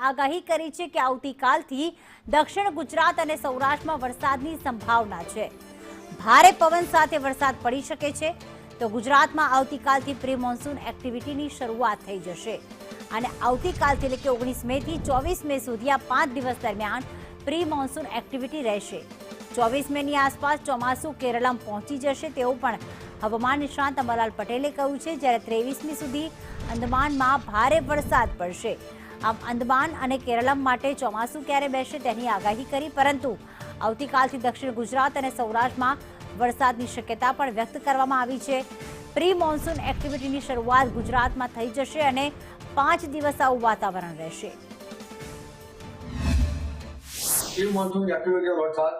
આગાહી કરી છે કે આવતીકાલથી દક્ષિણ ગુજરાત અને સૌરાષ્ટ્રમાં વરસાદની સંભાવના છે। ભારે પવન સાથે વરસાદ પડી શકે છે। તો ગુજરાતમાં આવતીકાલથી પ્રી મોન્સૂન એક્ટિવિટીની શરૂઆત થઈ જશે અને આવતીકાલથી એટલે કે 19 મેથી 24 મે સુધી આ 5 દિવસ દરમિયાન પ્રી મોન્સૂન એક્ટિવિટી રહેશે। 24 મેની આસપાસ ચોમાસું કેરળમાં પહોંચી જશે તેવું પણ હવામાન નિષ્ણાત અંબાલાલ પટેલે કહ્યું છે, જ્યારે 23મી સુધી અંદમાનમાં ભારે વરસાદ પડશે। આમ અંદમાન અને કેરળમ માટે ચોમાસું ક્યારે બેસશે તેની આગાહી કરી, પરંતુ આવતીકાલથી દક્ષિણ ગુજરાત અને સૌરાષ્ટ્રમાં વરસાદની શક્યતા પણ વ્યક્ત કરવામાં આવી છે। પ્રી મોન્સૂન એક્ટિવિટીની શરૂઆત ગુજરાતમાં થઈ જશે અને 5 દિવસ આવું વાતાવરણ રહેશે। પ્રી મોન્સૂન એક્ટિવિટી વરસાદ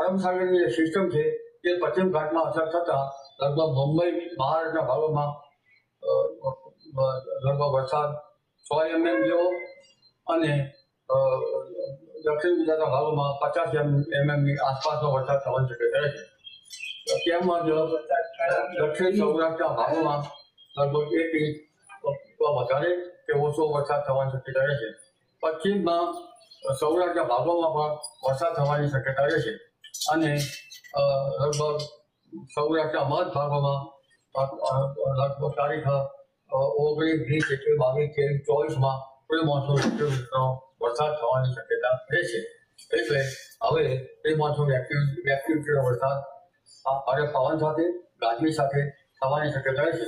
અરબ સાગરની સિસ્ટમ છે તે પશ્ચિમ ઘાટમાં અસર થતાં લગભગ મુંબઈ મહારાષ્ટ્રના ભાગોમાં લગભગ વરસાદ 100 mm જેવો અને દક્ષિણ ગુજરાતના ભાગોમાં 50 mm ની આસપાસનો વરસાદ થવાની શક્યતા છે। તેમજ દક્ષિણ સૌરાષ્ટ્રના ભાગોમાં લગભગ 1 ઇંચ વધારે કે ઓછો વરસાદ થવાની શક્યતા રહેશે। પશ્ચિમમાં સૌરાષ્ટ્રના ભાગોમાં પણ વરસાદ થવાની શક્યતા રહેશે અને લગભગ સૌરાષ્ટ્રના મધ ભાગોમાં લગભગ તારીખ 19, 20, 21, 22, 23, 24માં પ્રી મોન્સૂન વરસાદ થવાની શક્યતા રહેશે। એટલે હવે પ્રી મોન્સૂન એક્ટિવિટીનો વરસાદ ભારે પવન સાથે ગાજવીજ સાથે થવાની શક્યતા રહેશે।